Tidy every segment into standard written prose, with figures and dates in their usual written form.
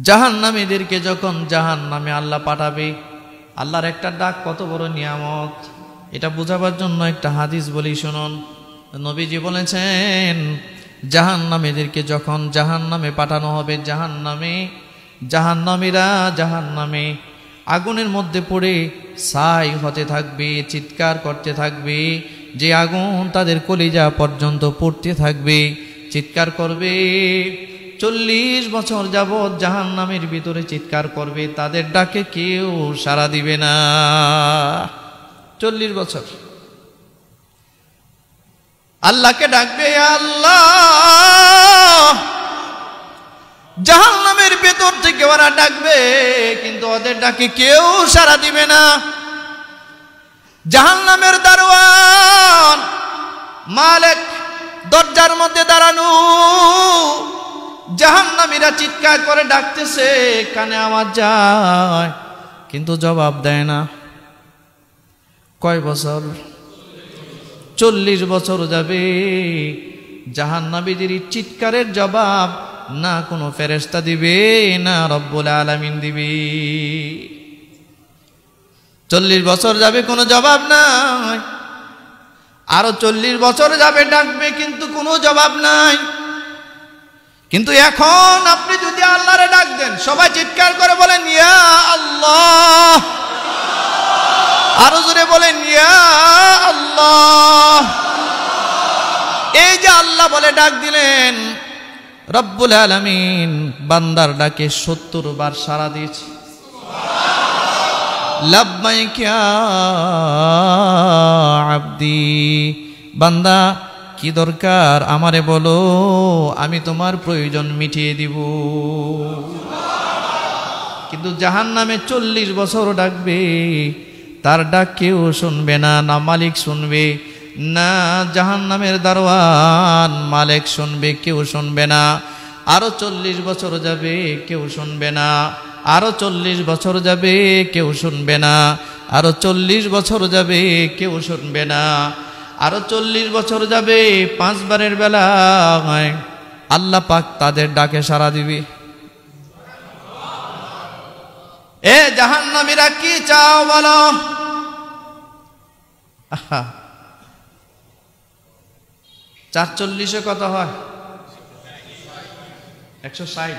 জাহান্নামীদেরকে যখন জাহান্নামে আল্লাহ পাঠাবে, আল্লাহর একটা ডাক কত বড় নিয়ামত, এটা বোঝাবার জন্য একটা হাদিস বলি শুনুন। নবীজি বলেছেন, জাহান্নামীদেরকে যখন জাহান্নামে পাঠানো হবে, জাহান্নামীরা জাহান্নামে আগুনের মধ্যে পড়ে ছাই হতে থাকবে, চিৎকার করতে থাকবে, যে আগুন তাদের কলিজা পর্যন্ত পড়তে থাকবে, চিৎকার করবে। 40 বছর যাবৎ জাহান্নামের ভিতরে চিৎকার করবে, তাদের ডাকে কেউ সাড়া দিবে না। 40 বছর আল্লাহকে ডাকবে, আল্লাহ। জাহান্নামের ভেতর থেকে ওরা ডাকবে, কিন্তু ওদের ডাকে কেউ সাড়া দিবে না। জাহান্নামের দারোয়ান মালিক দরজার মধ্যে দাঁড়ানো, জাহান্নামীরা চিৎকার করে ডাকতেছে, কানে আওয়াজ যায়, কিন্তু জবাব দেয় না। কয় বছর? 40 বছর যাবে। জাহান্নামীদের চিৎকারের জবাব না কোনো ফেরেশতা দিবে, না রব্বুল আলামিন দিবে। 40 বছর যাবে, কোনো জবাব নাই। আরো 40 বছর যাবে, ডাকবে, কিন্তু কোনো জবাব নাই। কিন্তু এখন আপনি যদি আল্লাহরে ডাক দেন, সবাই চিৎকার করে বলেন ইয়া আল্লাহ, আরো জোরে বলেন ইয়া আল্লাহ। এই যে আল্লাহ বলে ডাক দিলেন, রব্বুল আলামিন বান্দার ডাকে 70 বার সাড়া দিয়েছে। লাব্বাইক ইয়া আব্দি, বান্দা কি দরকার আমারে বলো, আমি তোমার প্রয়োজন মিটিয়ে দিব। কিন্তু জাহান্নামে 40 বছর ডাকবে, তার ডাক কেউ শুনবে না, না মালিক শুনবে, না জাহান্নামের দারোয়ান মালিক শুনবে, কেউ শুনবে না। আরো 40 বছর যাবে, কেউ শুনবে না। আরো 40 বছর যাবে, কেউ শুনবে না। আরো 40 বছর যাবে, কেউ শুনবে না। আরো 40 বছর যাবে, 5 বারের বেলা আল্লাহ পাক তাদের ডাকে সাড়া দিবে। এ জাহান্নামীরা কি চাও বলো? 440 কত হয়? 160।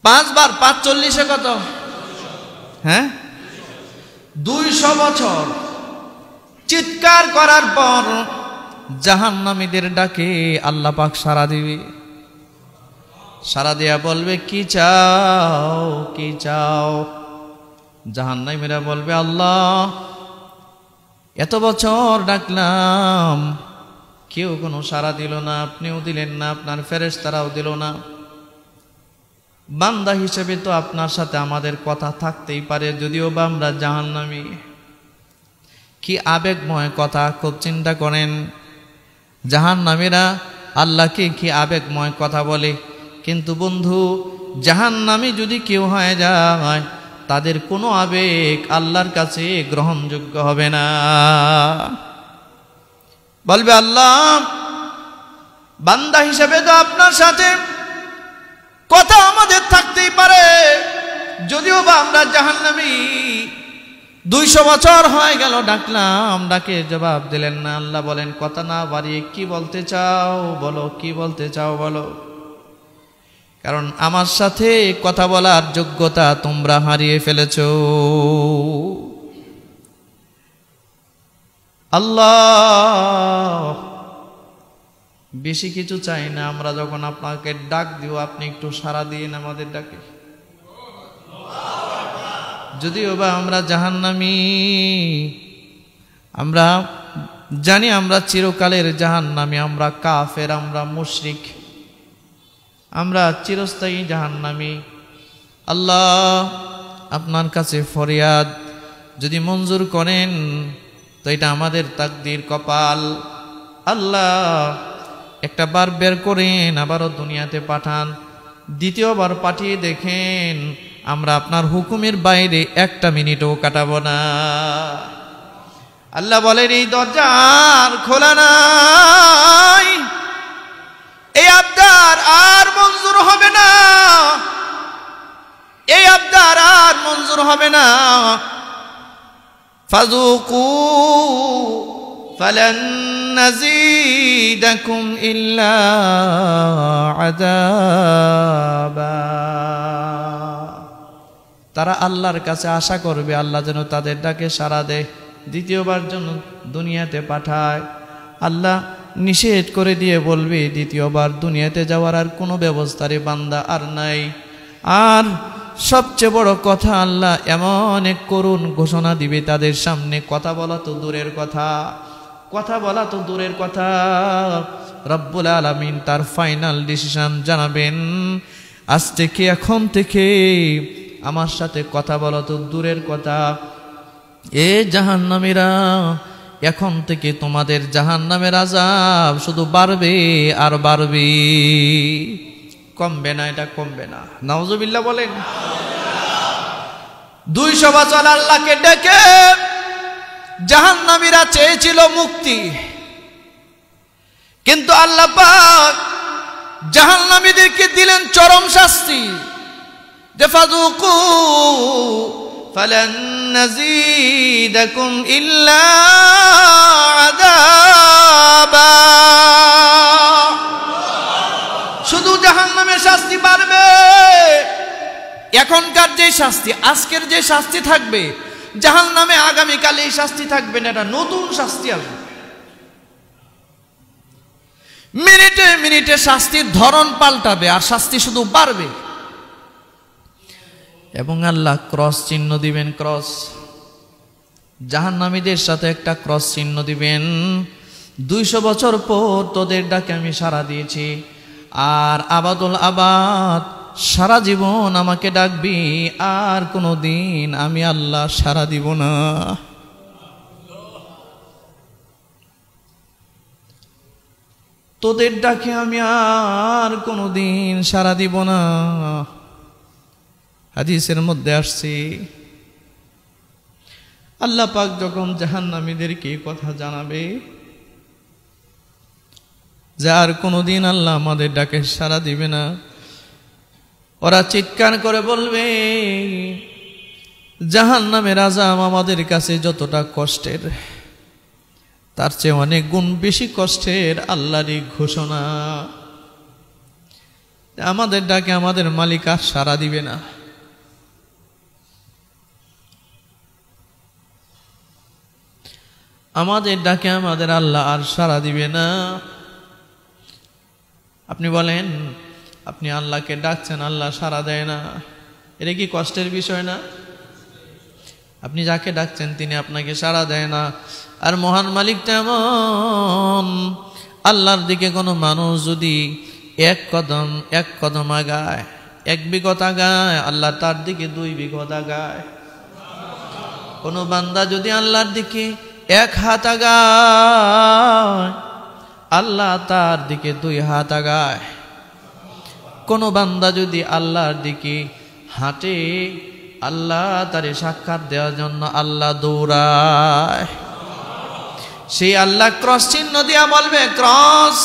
5 বার 5 40 কত? হ্যাঁ, 200 বছর চিৎকার করার পর জাহান্নামীদের ডাকে আল্লাহ পাক সাড়া দিবে। সাড়া দিয়া বলবে, কি চাও, কি চাও? জাহান্নামীরা বলবে, আল্লাহ এত বছর ডাকলাম, কেউ কোনো সাড়া দিল না, আপনিও দিলেন না, আপনার ফেরেশতারাও দিল না। বান্দা হিসেবে তো আপনার সাথে আমাদের কথা থাকতেই পারে, যদিও বা আমরা জাহান্নামী। কি আবেগময় কথা, খুব চিন্তা করেন। জাহান্নামীরা আল্লাহকে কি আবেগময় কথা বলে। কিন্তু বন্ধু, জাহান্নামী যদি কেউ হয়ে যায়, তাদের কোনো আবেগ আল্লাহর কাছে গ্রহণযোগ্য হবে না। বলবে, আল্লাহ বান্দা হিসেবে তো আপনার সাথে কথা আমাদের থাকতেই পারে, যদিও বা আমরা জাহান্নামী। 200 বছর হয়ে গেল ডাকলাম, ডাকে জবাব দিলেন না। আল্লাহ বলেন, কথা না বাড়িয়ে কি বলতে চাও বলো, কি বলতে চাও বলো। কারণ আমার সাথে কথা বলার যোগ্যতা তোমরা হারিয়ে ফেলেছো। আল্লাহ বেশি কিছু চাই না, আমরা যখন আপনাকে ডাক দিব, আপনি একটু সাড়া দিন আমাদের ডাকে। যদিও বা আমরা জাহান্নামী, আমরা জানি আমরা চিরকালের জাহান্নামী, আমরা কাফের, আমরা মুশরিক, আমরা চিরস্থায়ী জাহান্নামী। আল্লাহ আপনার কাছে ফরিয়াদ, যদি মঞ্জুর করেন তো এটা আমাদের তাকদীর, কপাল। আল্লাহ একটা বার বের করেন, আবারও দুনিয়াতে পাঠান, দ্বিতীয়বার পাঠিয়ে দেখেন আমরা আপনার হুকুমের বাইরে একটা মিনিটও কাটাবো না। আল্লাহ বলেন, এই দরজা আর খোলা নাই, এই আবদার আর মঞ্জুর হবে না। মঞ্জুর হবে না। ফাযুকু ফালান নাযীদাকুম ইল্লা আযাবা। তারা আল্লাহর কাছে আশা করবে আল্লাহ যেন তাদের ডাকে সাড়া দেয়, দ্বিতীয়বার জন্য দুনিয়াতে পাঠায়। আল্লাহ নিষেধ করে দিয়ে বলবে দ্বিতীয়বার দুনিয়াতে যাওয়ার আর কোনো ব্যবস্থা রে বান্দা আর নাই। আর সবচেয়ে বড় কথা, আল্লাহ এমন এক করুণ ঘোষণা দিবে তাদের সামনে, কথা বলা তো দূরের কথা, কথা বলা তো দূরের কথা, রব্বুল আলামিন তার ফাইনাল ডিসিশন জানাবেন, আজ থেকে এখন থেকে আমার সাথে কথা বলা তো দূরের কথা, এ জাহান্নামীরা এখন থেকে তোমাদের জাহান্নামের আযাব শুধু বাড়বে আর বাড়বে, কমবে না, এটা কমবে না। নাউজুবিল্লাহ বলেন। 200 বছর আল্লাহকে ডেকে জাহান্নামীরা চেয়েছিল মুক্তি, কিন্তু আল্লাহ পাক জাহান্নামীদেরকে দিলেন চরম শাস্তি, যে ফাযুকু ফালান নাযীদাকুম ইল্লা আযাবা। শুধু জাহান্নামের শাস্তি বাড়বে। এখনকার যে শাস্তি, আজকের যে শাস্তি থাকবে জাহান্নামে, আগামীকাল এই শাস্তি থাকবে না, এটা নতুন শাস্তি আসবে। মিনিটে মিনিটে শাস্তির ধরন পাল্টাবে আর শাস্তি শুধু বাড়বে। এবং আল্লাহ ক্রস চিহ্ন দিবেন, ক্রস, জাহান্নামীদের সাথে একটা ক্রস চিহ্ন দিবেন। 200 বছর পর তোদের ডাকে আমি সাড়া দিয়েছি, আর আবাদুল আবাদ সারা জীবন আমাকে ডাকবি, আর কোনো দিন আমি আল্লাহ সাড়া দিব না। তোদের ডাকে আমি আর কোনো দিন সাড়া দিব না। হাদিসের মধ্যে আসছে, আল্লাহ পাক যখন জাহান্নামীদেরকে কথা জানাবে যে আর কোনোদিন আল্লাহ আমাদের ডাকে সাড়া দিবে না, ওরা চিৎকার করে বলবে জাহান্নামের আযাব আমাদের কাছে যতটা কষ্টের, তার চেয়ে অনেক গুণ বেশি কষ্টের আল্লাহরই ঘোষণা, আমাদের ডাকে আমাদের মালিক আর সাড়া দিবে না। আমাদের ডাকে আমাদের আল্লাহ আর সাড়া দিবে না। আপনি বলেন, আপনি আল্লাহকে ডাকছেন, আল্লাহ সাড়া দেয় না, এটা কি কষ্টের বিষয় না? আপনি যাকে ডাকছেন তিনি আপনাকে সাড়া দেয় না। আর মহান মালিক তেমন, আল্লাহর দিকে কোনো মানুষ যদি এক কদম আগায়, 1 বিঘত আগায়, আল্লাহ তার দিকে 2 বিঘত আগায়। কোনো বান্দা যদি আল্লাহর দিকে 1 হাত আগায়, আল্লাহ তার দিকে 2 হাত আগায়। কোনো বান্দা যদি আল্লাহর দিকে হাঁটে, আল্লাহ তারে সাক্ষাৎ দেওয়ার জন্য আল্লাহ দৌড়ায়। সেই আল্লাহ ক্রস চিহ্ন দিয়া বলবে, ক্রস,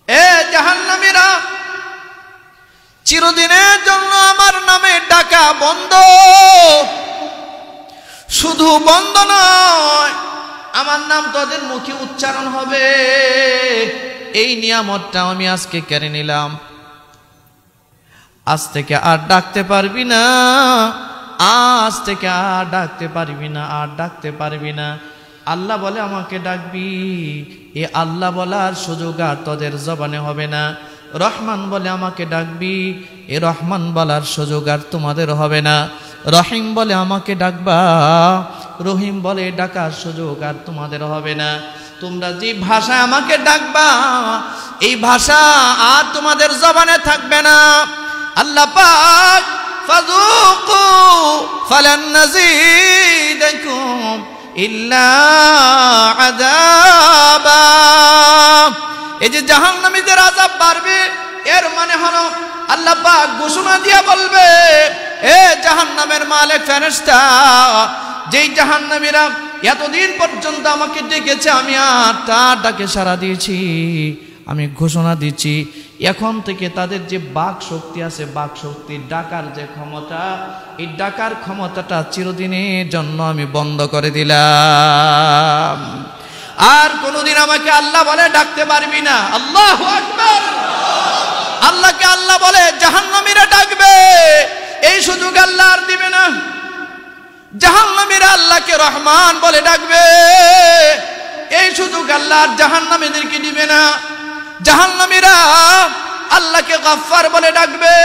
এ জাহান্নামীরা, চিরদিনের জন্য আমার নামে ডাকা বন্ধ। শুধু বন্ধ নয়, আমার নাম তোদের মুখে উচ্চারণ হবে। এই নিয়ামতটা আমি আজকে কেড়ে নিলাম। আজ থেকে আর ডাকতে পারবি না, আজ থেকে আর ডাকতে পারবি না, আর ডাকতে পারবি না। আল্লাহ বলে আমাকে ডাকবি, এ আল্লাহ বলার সুযোগ আর তোদের জবানে হবে না। রহমান বলে আমাকে ডাকবি, এ রহমান বলার সুযোগ আর তোমাদের হবে না। রহিম বলে আমাকে ডাকবা, রহিম বলে ডাকার সুযোগ আর তোমাদের হবে না। তোমরা যে ভাষায় আমাকে ডাকবা, এই ভাষা আর তোমাদের জবানে থাকবে না। আল্লাহ পাক ফাযুকু ফালান নাযীদাকুম ইল্লা আযাবা। এই যে জাহান্নামীদের আযাব বাড়বে, এর মানে হলো আল্লাহ পাক ঘোষণা দিয়া বলবে, এ জাহান্নামের মালিক ফেরেশতা, যেই জাহান্নামীরা এতদিন পর্যন্ত আমাকে ডেকেছে, আমি আর তার ডাকে সাড়া দিয়েছি, আমি ঘোষণা দিচ্ছি, এখন থেকে তাদের যে বাক শক্তি আছে, বাক শক্তি ডাকার যে ক্ষমতা, এই ডাকার ক্ষমতাটা চিরদিনের জন্য আমি বন্ধ করে দিলাম। আর কোনোদিন আমাকে আল্লাহ বলে ডাকতে পারবি না। আল্লাহু আকবার। আল্লাহকে আল্লাহ বলে জাহান্নামীরা ডাকবে, এই সুযোগ আল্লাহ আর দিবে না। জাহান্নামীরা আল্লাহকে রহমান বলে ডাকবে, এই সুযোগ আল্লাহ আর জাহান্নামীদেরকে দিবে না। জাহান্নামীরা আল্লাহকে গফফার বলে ডাকবে,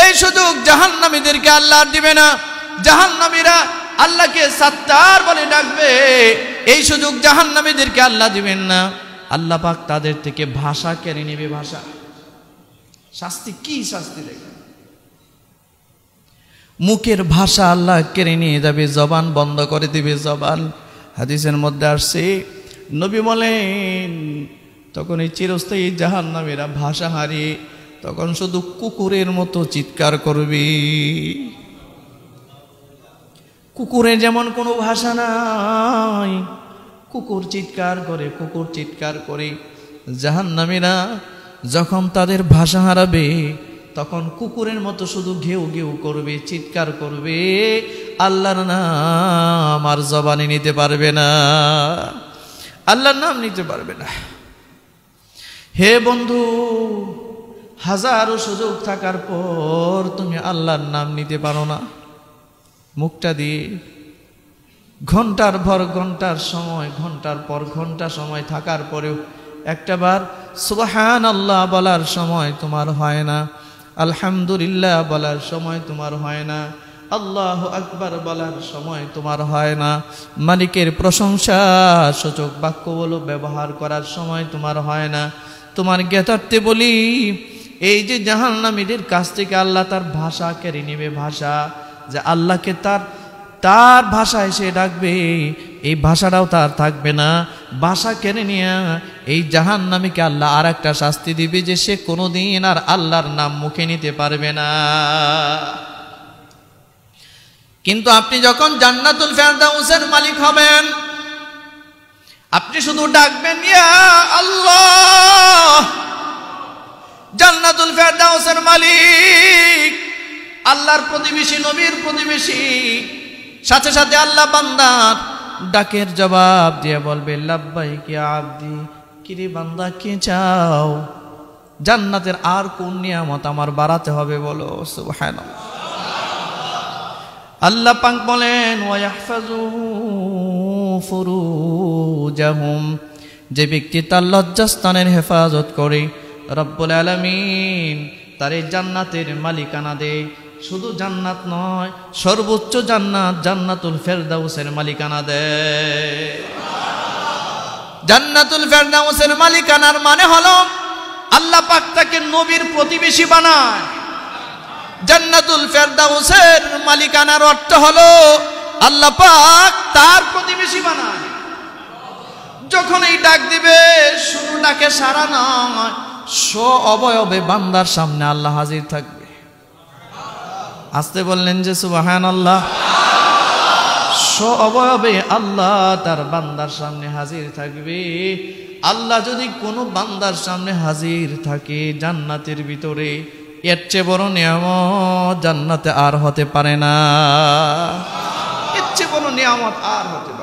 এই সুযোগ জাহান্নামীদেরকে আল্লাহ আর দিবে না। জাহান্নামীরা আল্লাহকে সাত্তার বলে ডাকবে, এই সুযোগ জাহান্নামীদেরকে আল্লাহ দিবেন না। আল্লাহ পাক তাদের থেকে ভাষা কেড়ে নেবে। ভাষা, শাস্তি কি শাস্তি দেখে, মুখের ভাষা আল্লাহ কেড়ে নিয়ে যাবে, জবান বন্ধ করে দিবে। জবান, হাদিসের মধ্যে আসছে, নবী বলেন তখন এই চিরস্থায়ী জাহান্নামীরা ভাষা হারিয়ে তখন শুধু কুকুরের মতো চিৎকার করবে। কুকুরের যেমন কোনো ভাষা নাই, কুকুর চিৎকার করে, কুকুর চিৎকার করে। জাহান্নামীরা যখন তাদের ভাষা হারাবে তখন কুকুরের মতো শুধু ঘেউ ঘেউ করবে, চিৎকার করবে, আল্লাহর নাম আর জবানে নিতে পারবে না, আল্লাহর নাম নিতে পারবে না। হে বন্ধু, হাজারো সুযোগ থাকার পর তুমি আল্লাহর নাম নিতে পারো না মুখটা দিয়ে। ঘন্টার পর ঘন্টার সময়, ঘন্টার পর ঘন্টা সময় থাকার পরেও একটাবার সুবহানাল্লাহ বলার সময় তোমার হয় না, আলহামদুলিল্লাহ বলার সময় তোমার হয় না, আল্লাহু আকবার বলার সময় তোমার হয় না, মালিকের প্রশংসা সূচক বাক্যগুলো ব্যবহার করার সময় তোমার হয় না। তোমার জ্ঞাতার্থে বলি, এই যে জাহান্নামীদের কাছ থেকে আল্লাহ তার ভাষা কেড়ে নেবে। ভাষা, যে আল্লাহকে তার ভাষায় সে ডাকবে, এই ভাষাটাও তার থাকবে না। ভাষা কেড়ে নিয়ে এই জাহান্নামীকে আল্লাহ আর একটা শাস্তি দিবে, যে সে কোনোদিন আর আল্লাহর নাম মুখে নিতে পারবে না। কিন্তু আপনি যখন জান্নাতুল ফেরদাউসের মালিক হবেন, আপনি শুধু ডাকবেন ইয়া আল্লাহ। জান্নাতুল ফেরদাউসের মালিক, আল্লাহর প্রতিবেশী, নবীর প্রতিবেশী, সাথে সাথে আল্লাহ বান্দার ডাকের জবাব দিয়ে বলবে লাব্বাইক ইয়া আবদি। কিরে বান্দা, কি চাও? জান্নাতের আর কোন নিয়ামত আমার বাড়াতে হবে বলো? সুবহানাল্লাহ। আল্লাহ পাক বলেন ওয়ায়াহফাজু ফুরুজাহুম, যে ব্যক্তি তার লজ্জাস্থানের হেফাজত করে, রব্বুল আলামিন তার এই জান্নাতের মালিকানা দেয়। শুধু জান্নাত নয়, সর্বোচ্চ জান্নাত, জান্নাতুল ফেরদাউসের মালিকানা দেয়। জান্নাতুল ফেরদাউসের মালিকানার মানে হলো আল্লাহ পাক তাকে নবীর প্রতিবেশী বানায়। জান্নাতুল ফেরদাউসের মালিকানার অর্থ হলো আল্লাহ পাক তার প্রতিবেশী বানায়। যখন এই ডাক দিবে, শুধু ডাকে সারা নয়, অবয়বে বান্দার সামনে আল্লাহ হাজির থাকবে। আসতে বললেন যে সুবহানাল্লাহ। অবয়বে আল্লাহ তার বান্দার সামনে হাজির থাকবে। আল্লাহ যদি কোনো বান্দার সামনে হাজির থাকে জান্নাতের ভিতরে, এর চেয়ে বড় নিয়ামত জান্নাতে আর হতে পারে না। এর চেয়ে বড় নিয়ামত আর হতে পারে না।